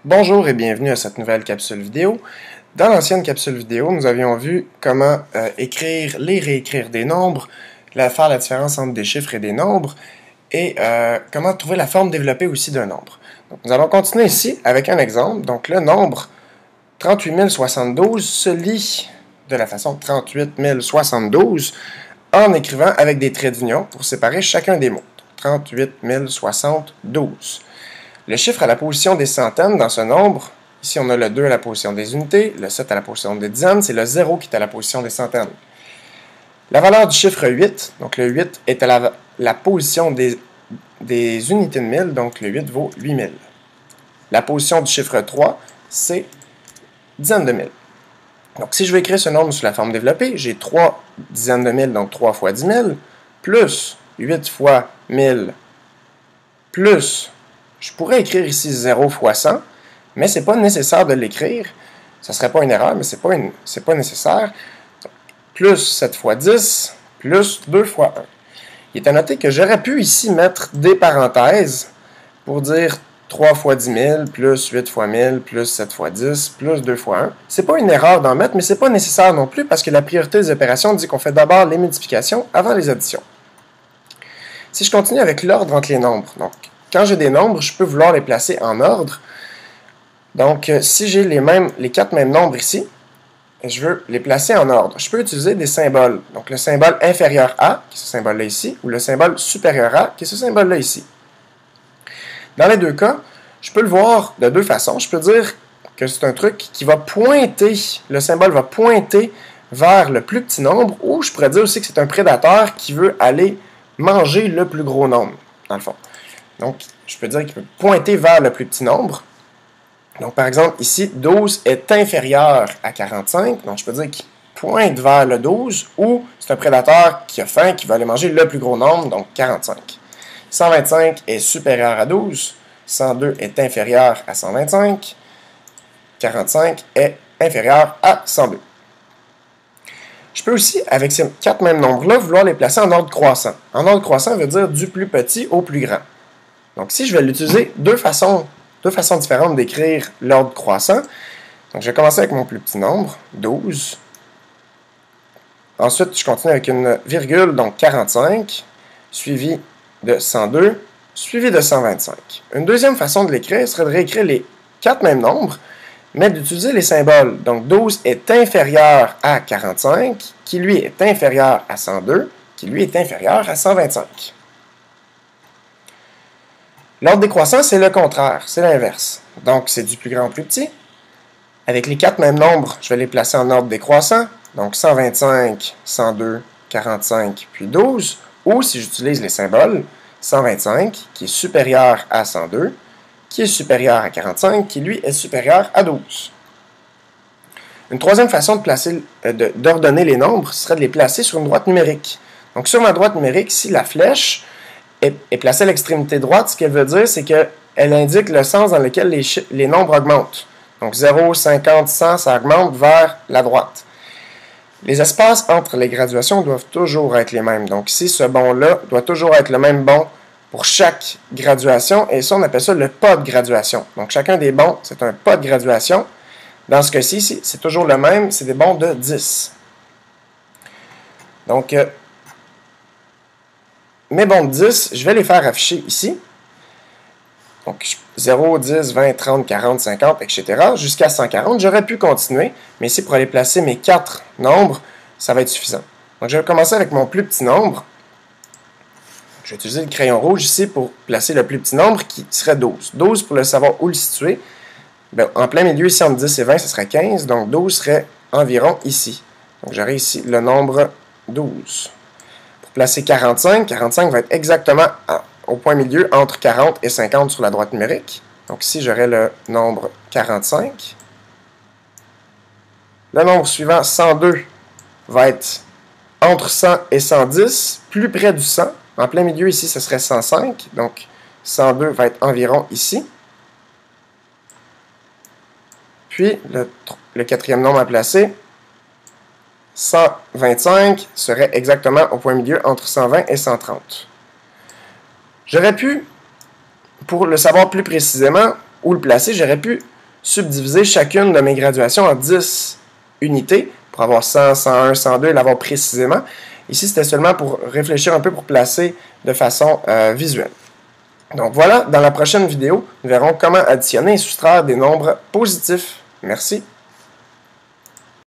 Bonjour et bienvenue à cette nouvelle capsule vidéo. Dans l'ancienne capsule vidéo, nous avions vu comment écrire, réécrire des nombres, faire la différence entre des chiffres et des nombres, et comment trouver la forme développée aussi d'un nombre. Donc, nous allons continuer ici avec un exemple. Donc le nombre 38 072 se lit de la façon 38 072 en écrivant avec des traits d'union pour séparer chacun des mots. 38 072. Le chiffre à la position des centaines dans ce nombre, ici on a le 2 à la position des unités, le 7 à la position des dizaines, c'est le 0 qui est à la position des centaines. La valeur du chiffre 8, donc le 8 est à la position des unités de 1000, donc le 8 vaut 8000. La position du chiffre 3, c'est dizaines de mille. Donc si je veux écrire ce nombre sous la forme développée, j'ai 3 dizaines de mille, donc 3 fois 10 000, plus 8 fois 1000, plus... Je pourrais écrire ici 0 fois 100, mais ce n'est pas nécessaire de l'écrire. Ce ne serait pas une erreur, mais ce n'est pas nécessaire. Plus 7 fois 10, plus 2 fois 1. Il est à noter que j'aurais pu ici mettre des parenthèses pour dire 3 fois 10 000, plus 8 fois 1000, plus 7 fois 10, plus 2 fois 1. Ce n'est pas une erreur d'en mettre, mais ce n'est pas nécessaire non plus parce que la priorité des opérations dit qu'on fait d'abord les multiplications avant les additions. Si je continue avec l'ordre entre les nombres, donc quand j'ai des nombres, je peux vouloir les placer en ordre. Donc, si j'ai les 4 mêmes nombres ici, je veux les placer en ordre. Je peux utiliser des symboles. Donc, le symbole inférieur à, qui est ce symbole-là ici, ou le symbole supérieur à, qui est ce symbole-là ici. Dans les deux cas, je peux le voir de deux façons. Je peux dire que c'est un truc qui va pointer, le symbole va pointer vers le plus petit nombre, ou je pourrais dire aussi que c'est un prédateur qui veut aller manger le plus gros nombre, dans le fond. Donc, je peux dire qu'il peut pointer vers le plus petit nombre. Donc, par exemple, ici, 12 est inférieur à 45. Donc, je peux dire qu'il pointe vers le 12 ou c'est un prédateur qui a faim, qui va aller manger le plus gros nombre, donc 45. 125 est supérieur à 12. 102 est inférieur à 125. 45 est inférieur à 102. Je peux aussi, avec ces 4 mêmes nombres-là, vouloir les placer en ordre croissant. En ordre croissant veut dire du plus petit au plus grand. Donc, si je vais l'utiliser deux façons différentes d'écrire l'ordre croissant. Donc, je vais commencer avec mon plus petit nombre, 12. Ensuite, je continue avec une virgule, donc 45, suivi de 102, suivi de 125. Une deuxième façon de l'écrire serait de réécrire les 4 mêmes nombres, mais d'utiliser les symboles. Donc, 12 est inférieur à 45, qui lui est inférieur à 102, qui lui est inférieur à 125. L'ordre décroissant, c'est le contraire, c'est l'inverse. Donc, c'est du plus grand au plus petit. Avec les 4 mêmes nombres, je vais les placer en ordre décroissant. Donc, 125, 102, 45, puis 12. Ou, si j'utilise les symboles, 125, qui est supérieur à 102, qui est supérieur à 45, qui, lui, est supérieur à 12. Une troisième façon d'ordonner les nombres serait de les placer sur une droite numérique. Donc, sur ma droite numérique, si la flèche est placée à l'extrémité droite, ce qu'elle veut dire, c'est qu'elle indique le sens dans lequel les nombres augmentent. Donc 0, 50, 100, ça augmente vers la droite. Les espaces entre les graduations doivent toujours être les mêmes. Donc ici, ce bond-là doit toujours être le même bond pour chaque graduation, et ça, on appelle ça le pas de graduation. Donc chacun des bonds, c'est un pas de graduation. Dans ce cas-ci, c'est toujours le même, c'est des bonds de 10. Donc, mes bonds de 10, je vais les faire afficher ici. Donc, 0, 10, 20, 30, 40, 50, etc. jusqu'à 140. J'aurais pu continuer, mais ici, pour aller placer mes 4 nombres, ça va être suffisant. Donc, je vais commencer avec mon plus petit nombre. Je vais utiliser le crayon rouge ici pour placer le plus petit nombre, qui serait 12. 12, pour le savoir où le situer, bien, en plein milieu, ici, entre 10 et 20, ce serait 15. Donc, 12 serait environ ici. Donc, j'aurai ici le nombre 12. Placer 45. 45 va être exactement au point milieu entre 40 et 50 sur la droite numérique. Donc ici, j'aurai le nombre 45. Le nombre suivant, 102, va être entre 100 et 110, plus près du 100. En plein milieu, ici, ce serait 105. Donc 102 va être environ ici. Puis, le quatrième nombre à placer, 125 serait exactement au point milieu entre 120 et 130. J'aurais pu, pour le savoir plus précisément où le placer, j'aurais pu subdiviser chacune de mes graduations en 10 unités pour avoir 100, 101, 102 et l'avoir précisément. Ici, c'était seulement pour réfléchir un peu pour placer de façon visuelle. Donc voilà, dans la prochaine vidéo, nous verrons comment additionner et soustraire des nombres positifs. Merci.